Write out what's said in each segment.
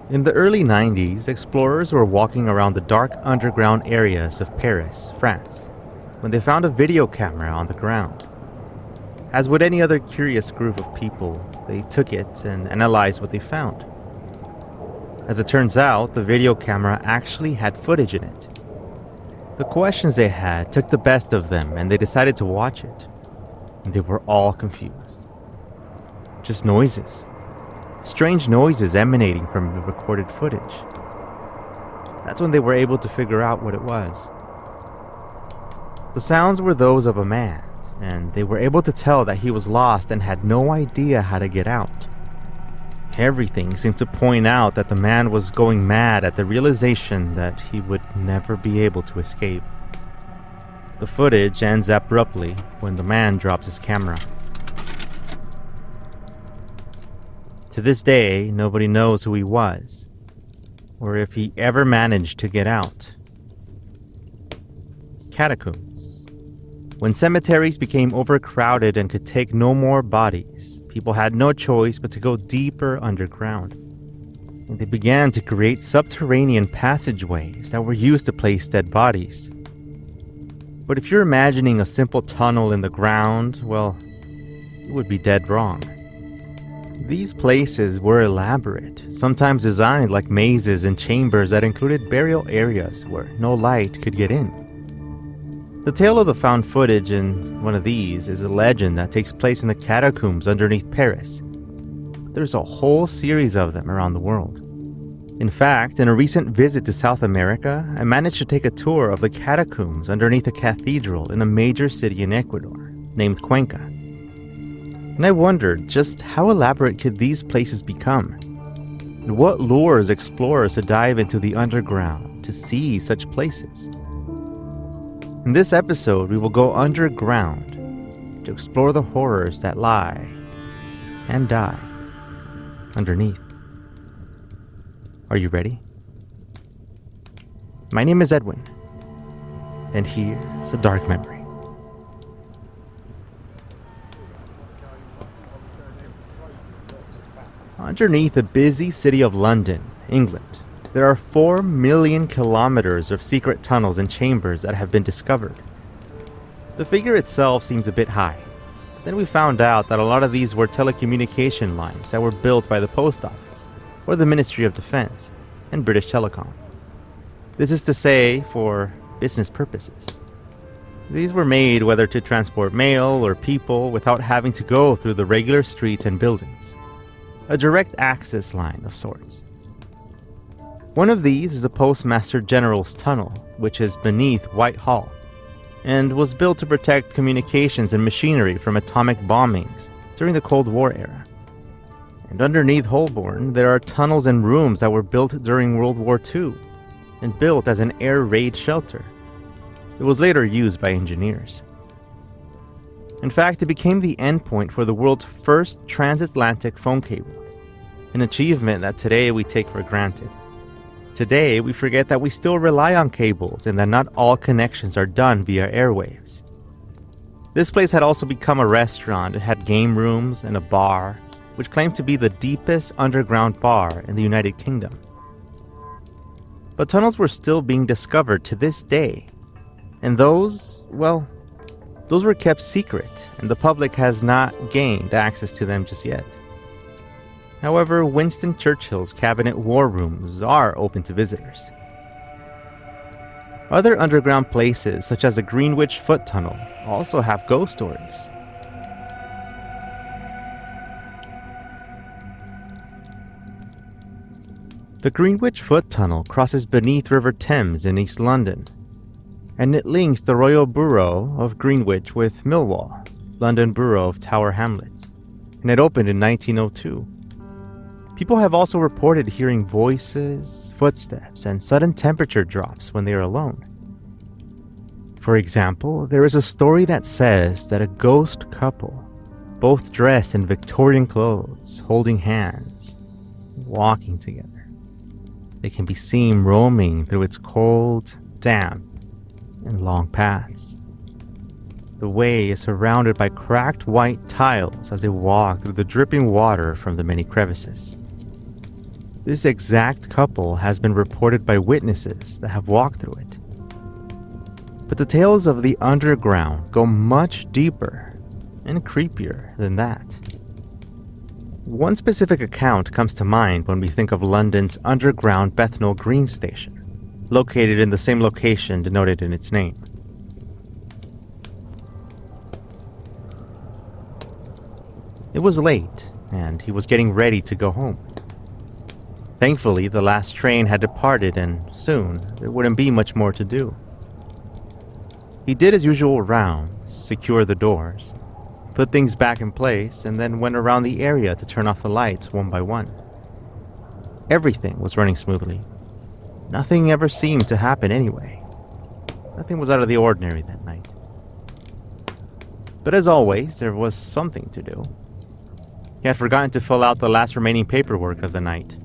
In the early 90s, explorers were walking around the dark underground areas of Paris, France, when they found a video camera on the ground. As with any other curious group of people, they took it and analyzed what they found. As it turns out, the video camera actually had footage in it. The questions they had took the best of them and they decided to watch it. And they were all confused. Just noises. Strange noises emanating from the recorded footage. That's when they were able to figure out what it was. The sounds were those of a man, and they were able to tell that he was lost and had no idea how to get out. Everything seemed to point out that the man was going mad at the realization that he would never be able to escape. The footage ends abruptly when the man drops his camera. To this day, nobody knows who he was, or if he ever managed to get out. Catacombs. When cemeteries became overcrowded and could take no more bodies, people had no choice but to go deeper underground. And they began to create subterranean passageways that were used to place dead bodies. But if you're imagining a simple tunnel in the ground, well, you would be dead wrong. These places were elaborate, sometimes designed like mazes and chambers that included burial areas where no light could get in. The tale of the found footage in one of these is a legend that takes place in the catacombs underneath Paris. There's a whole series of them around the world. In fact, in a recent visit to South America, I managed to take a tour of the catacombs underneath a cathedral in a major city in Ecuador, named Cuenca. And I wondered just how elaborate could these places become? And what lures explorers to dive into the underground to see such places? In this episode, we will go underground to explore the horrors that lie and die underneath. Are you ready? My name is Edwin, and here's a dark memory. Underneath the busy city of London, England, there are 4 million kilometers of secret tunnels and chambers that have been discovered. The figure itself seems a bit high. Then we found out that a lot of these were telecommunication lines that were built by the Post Office, or the Ministry of Defense, and British Telecom. This is to say, for business purposes. These were made whether to transport mail or people without having to go through the regular streets and buildings. A direct access line of sorts. One of these is the Postmaster General's Tunnel, which is beneath Whitehall, and was built to protect communications and machinery from atomic bombings during the Cold War era. And underneath Holborn, there are tunnels and rooms that were built during World War II, and built as an air raid shelter. It was later used by engineers. In fact, it became the endpoint for the world's first transatlantic phone cable, an achievement that today we take for granted. Today, we forget that we still rely on cables and that not all connections are done via airwaves. This place had also become a restaurant. It had game rooms and a bar, which claimed to be the deepest underground bar in the United Kingdom. But tunnels were still being discovered to this day, and those were kept secret, and the public has not gained access to them just yet. However, Winston Churchill's cabinet war rooms are open to visitors. Other underground places, such as the Greenwich Foot Tunnel, also have ghost stories. The Greenwich Foot Tunnel crosses beneath River Thames in East London, and it links the Royal Borough of Greenwich with Millwall, London Borough of Tower Hamlets, and it opened in 1902. People have also reported hearing voices, footsteps, and sudden temperature drops when they are alone. For example, there is a story that says that a ghost couple, both dressed in Victorian clothes, holding hands, walking together, they can be seen roaming through its cold, damp, and long paths. The way is surrounded by cracked white tiles as they walk through the dripping water from the many crevices. This exact couple has been reported by witnesses that have walked through it. But the tales of the underground go much deeper and creepier than that. One specific account comes to mind when we think of London's underground Bethnal Green station, located in the same location denoted in its name. It was late, and he was getting ready to go home. Thankfully, the last train had departed, and soon there wouldn't be much more to do. He did his usual rounds, secured the doors, put things back in place, and then went around the area to turn off the lights one by one. Everything was running smoothly. Nothing ever seemed to happen anyway. Nothing was out of the ordinary that night. But as always, there was something to do. He had forgotten to fill out the last remaining paperwork of the night,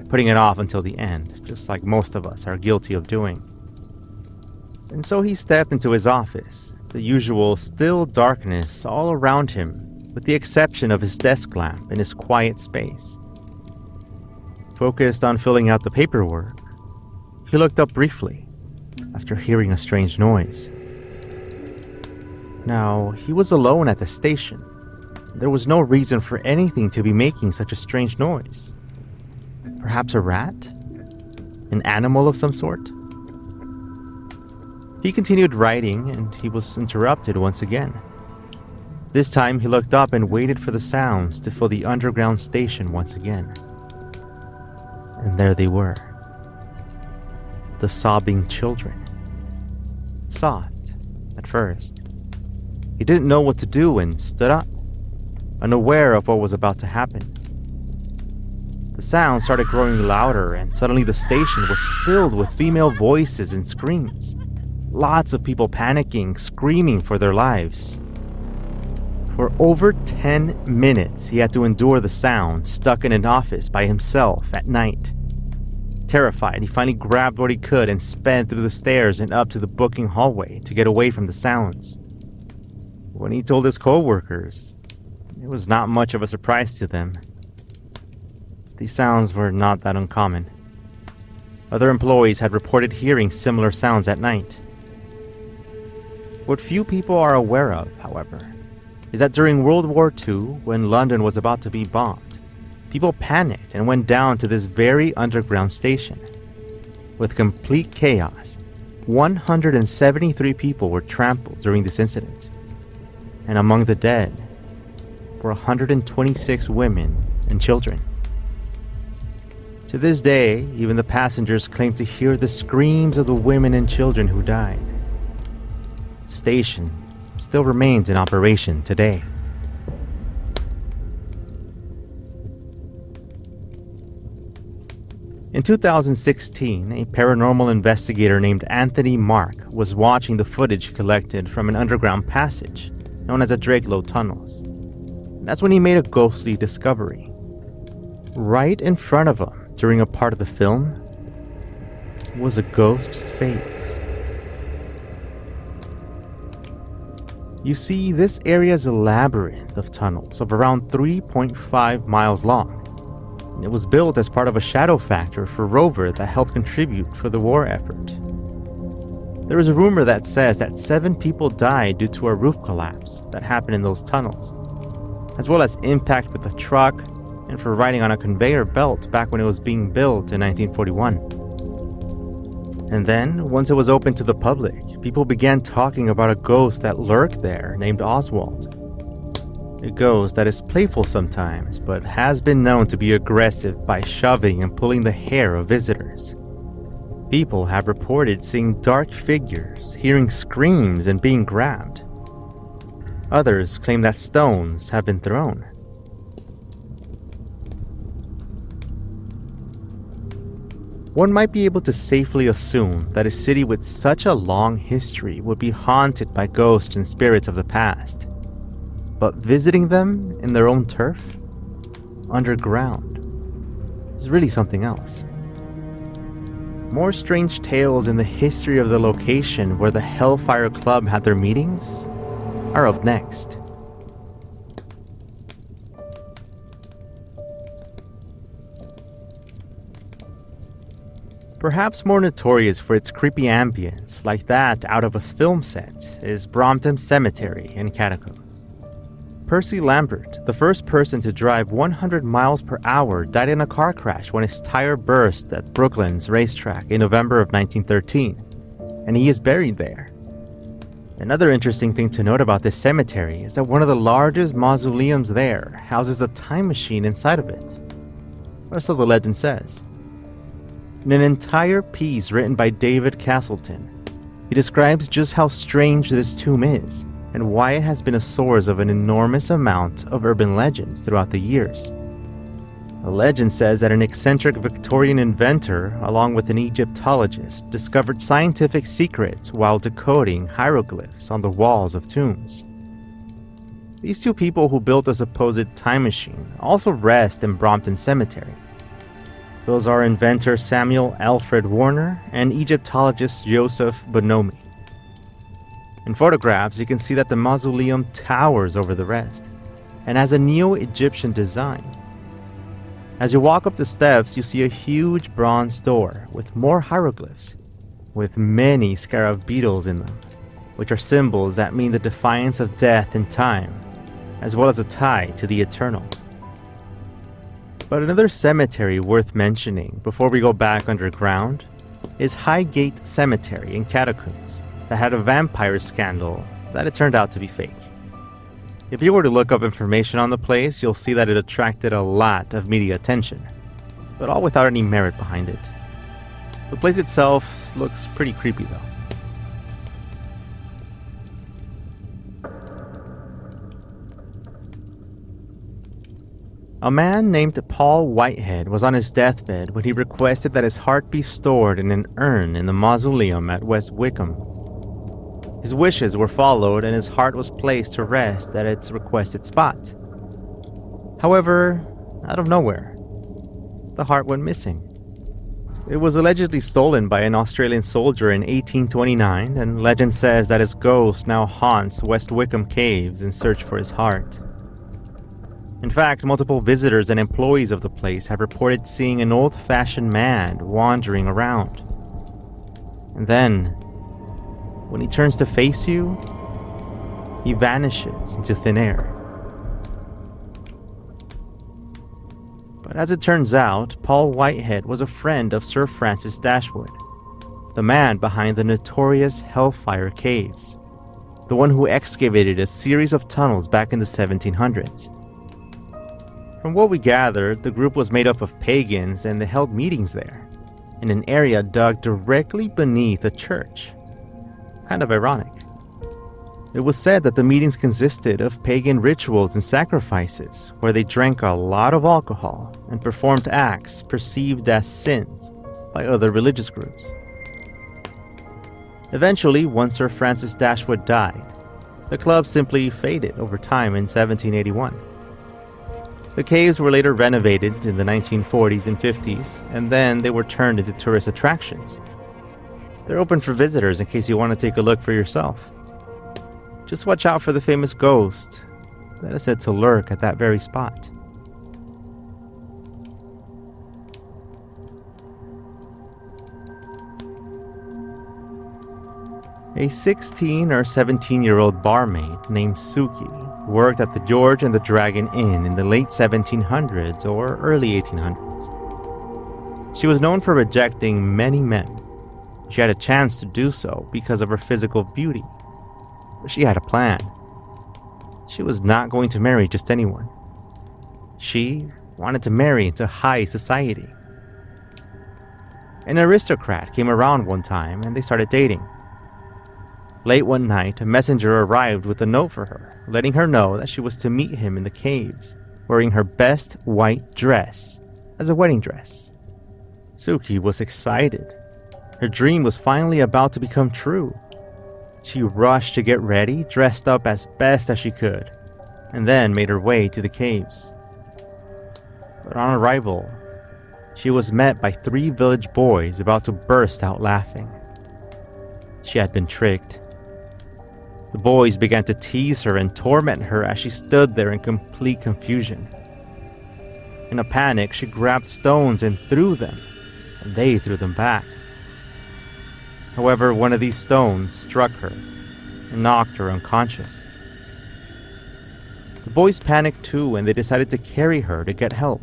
putting it off until the end, just like most of us are guilty of doing. And so he stepped into his office, the usual still darkness all around him, with the exception of his desk lamp in his quiet space. Focused on filling out the paperwork, he looked up briefly after hearing a strange noise. Now, he was alone at the station. There was no reason for anything to be making such a strange noise. Perhaps a rat? An animal of some sort? He continued writing, and he was interrupted once again. This time he looked up and waited for the sounds to fill the underground station once again. And there they were. The sobbing children. Soft, at first. He didn't know what to do and stood up, unaware of what was about to happen. The sound started growing louder, and suddenly the station was filled with female voices and screams. Lots of people panicking, screaming for their lives. For over 10 minutes, he had to endure the sound, stuck in an office by himself at night. Terrified, he finally grabbed what he could and sped through the stairs and up to the booking hallway to get away from the sounds. When he told his co-workers, it was not much of a surprise to them. These sounds were not that uncommon. Other employees had reported hearing similar sounds at night. What few people are aware of, however, is that during World War II, when London was about to be bombed, people panicked and went down to this very underground station. With complete chaos, 173 people were trampled during this incident. And among the dead were 126 women and children. To this day, even the passengers claim to hear the screams of the women and children who died. The station still remains in operation today. In 2016, a paranormal investigator named Anthony Mark was watching the footage collected from an underground passage known as the Drakelow Tunnels. That's when he made a ghostly discovery. Right in front of him, during a part of the film, was a ghost's face. You see, this area is a labyrinth of tunnels of around 3.5 miles long. It was built as part of a shadow factor for rover that helped contribute for the war effort. There is a rumor that says that 7 people died due to a roof collapse that happened in those tunnels, as well as impact with a truck and for riding on a conveyor belt back when it was being built in 1941. And then, once it was open to the public, people began talking about a ghost that lurked there named Oswald. A ghost that is playful sometimes, but has been known to be aggressive by shoving and pulling the hair of visitors. People have reported seeing dark figures, hearing screams, and being grabbed. Others claim that stones have been thrown. One might be able to safely assume that a city with such a long history would be haunted by ghosts and spirits of the past. But visiting them in their own turf, underground, is really something else. More strange tales in the history of the location where the Hellfire Club had their meetings are up next. Perhaps more notorious for its creepy ambience, like that out of a film set, is Brompton Cemetery in Catacombs. Percy Lambert, the first person to drive 100 miles per hour, died in a car crash when his tire burst at Brooklands racetrack in November of 1913, and he is buried there. Another interesting thing to note about this cemetery is that one of the largest mausoleums there houses a time machine inside of it. Or so the legend says. In an entire piece written by David Castleton, he describes just how strange this tomb is and why it has been a source of an enormous amount of urban legends throughout the years. The legend says that an eccentric Victorian inventor, along with an Egyptologist, discovered scientific secrets while decoding hieroglyphs on the walls of tombs. These two people who built a supposed time machine also rest in Brompton Cemetery. Those are inventor Samuel Alfred Warner and Egyptologist Joseph Bonomi. In photographs, you can see that the mausoleum towers over the rest and has a Neo-Egyptian design. As you walk up the steps, you see a huge bronze door with more hieroglyphs, with many scarab beetles in them, which are symbols that mean the defiance of death and time, as well as a tie to the eternal. But another cemetery worth mentioning before we go back underground is Highgate Cemetery in Catacombs that had a vampire scandal that it turned out to be fake. If you were to look up information on the place, you'll see that it attracted a lot of media attention, but all without any merit behind it. The place itself looks pretty creepy though. A man named Paul Whitehead was on his deathbed when he requested that his heart be stored in an urn in the mausoleum at West Wickham. His wishes were followed and his heart was placed to rest at its requested spot. However, out of nowhere, the heart went missing. It was allegedly stolen by an Australian soldier in 1829, and legend says that his ghost now haunts West Wickham caves in search for his heart. In fact, multiple visitors and employees of the place have reported seeing an old-fashioned man wandering around. And then, when he turns to face you, he vanishes into thin air. But as it turns out, Paul Whitehead was a friend of Sir Francis Dashwood, the man behind the notorious Hellfire Caves, the one who excavated a series of tunnels back in the 1700s. From what we gathered, the group was made up of pagans and they held meetings there, in an area dug directly beneath a church. Kind of ironic. It was said that the meetings consisted of pagan rituals and sacrifices, where they drank a lot of alcohol and performed acts perceived as sins by other religious groups. Eventually, once Sir Francis Dashwood died, the club simply faded over time in 1781. The caves were later renovated in the 1940s and 50s, and then they were turned into tourist attractions. They're open for visitors in case you want to take a look for yourself. Just watch out for the famous ghost that is said to lurk at that very spot. A 16 or 17-year-old barmaid named Suki worked at the George and the Dragon Inn in the late 1700s or early 1800s. She was known for rejecting many men. She had a chance to do so because of her physical beauty. But she had a plan. She was not going to marry just anyone. She wanted to marry into high society. An aristocrat came around one time and they started dating. Late one night, a messenger arrived with a note for her, letting her know that she was to meet him in the caves, wearing her best white dress as a wedding dress. Suki was excited. Her dream was finally about to become true. She rushed to get ready, dressed up as best as she could, and then made her way to the caves. But on arrival, she was met by 3 village boys about to burst out laughing. She had been tricked. The boys began to tease her and torment her as she stood there in complete confusion. In a panic, she grabbed stones and threw them, and they threw them back. However, one of these stones struck her and knocked her unconscious. The boys panicked too, and they decided to carry her to get help.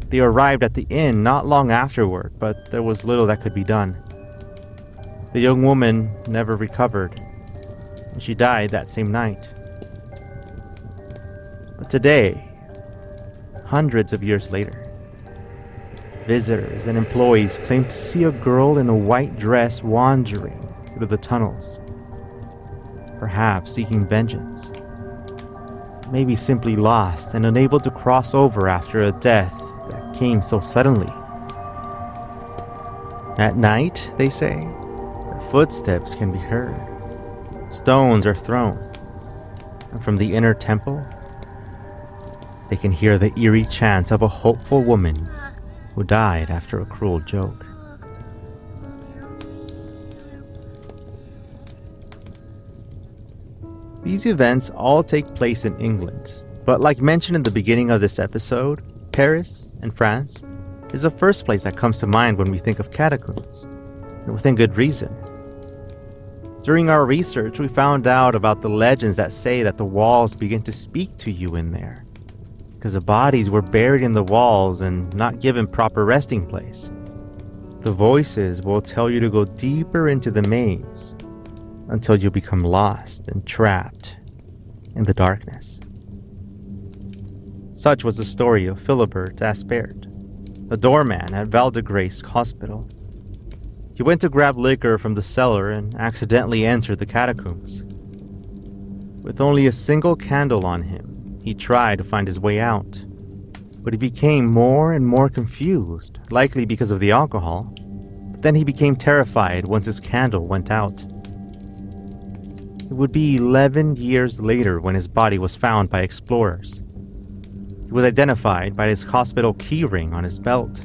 They arrived at the inn not long afterward, but there was little that could be done. The young woman never recovered, and she died that same night. But today, hundreds of years later, visitors and employees claim to see a girl in a white dress wandering through the tunnels, perhaps seeking vengeance. Maybe simply lost and unable to cross over after a death that came so suddenly. At night, they say, their footsteps can be heard. Stones are thrown, and from the inner temple, they can hear the eerie chants of a hopeful woman who died after a cruel joke. These events all take place in England, but like mentioned in the beginning of this episode, Paris in France is the first place that comes to mind when we think of catacombs, and within good reason. During our research, we found out about the legends that say that the walls begin to speak to you in there, because the bodies were buried in the walls and not given proper resting place. The voices will tell you to go deeper into the maze until you become lost and trapped in the darkness. Such was the story of Philibert Aspert, a doorman at Val de Grace Hospital. He went to grab liquor from the cellar and accidentally entered the catacombs. With only a single candle on him, he tried to find his way out, but he became more and more confused, likely because of the alcohol. But then he became terrified once his candle went out. It would be 11 years later when his body was found by explorers. He was identified by his hospital keyring on his belt.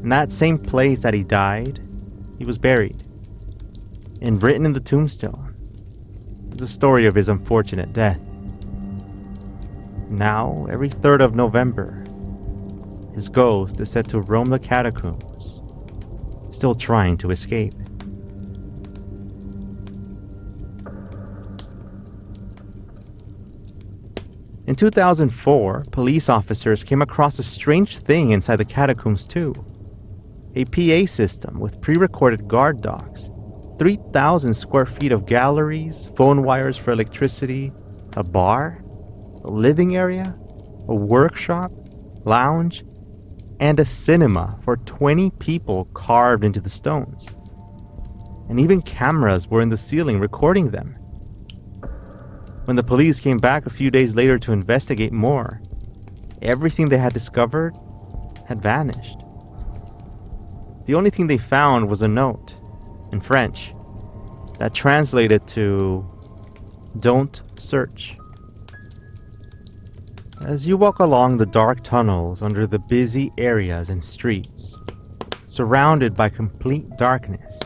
In that same place that he died, he was buried. And written in the tombstone was the story of his unfortunate death. Now, every 3rd of November, his ghost is said to roam the catacombs, still trying to escape. In 2004, police officers came across a strange thing inside the catacombs too. A PA system with pre-recorded guard dogs, 3,000 square feet of galleries, phone wires for electricity, a bar, a living area, a workshop, lounge, and a cinema for 20 people carved into the stones. And even cameras were in the ceiling recording them. When the police came back a few days later to investigate more, everything they had discovered had vanished. The only thing they found was a note in French that translated to "Don't search." As you walk along the dark tunnels under the busy areas and streets, surrounded by complete darkness,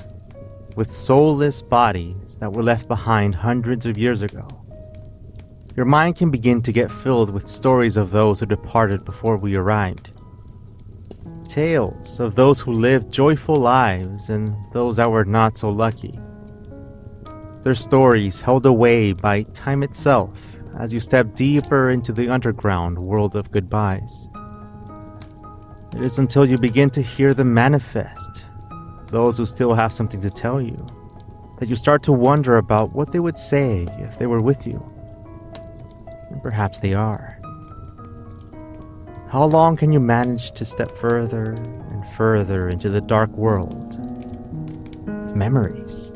with soulless bodies that were left behind hundreds of years ago, your mind can begin to get filled with stories of those who departed before we arrived. Tales of those who lived joyful lives and those that were not so lucky. Their stories held away by time itself as you step deeper into the underground world of goodbyes. It is until you begin to hear them manifest, those who still have something to tell you, that you start to wonder about what they would say if they were with you. And perhaps they are. How long can you manage to step further and further into the dark world of memories?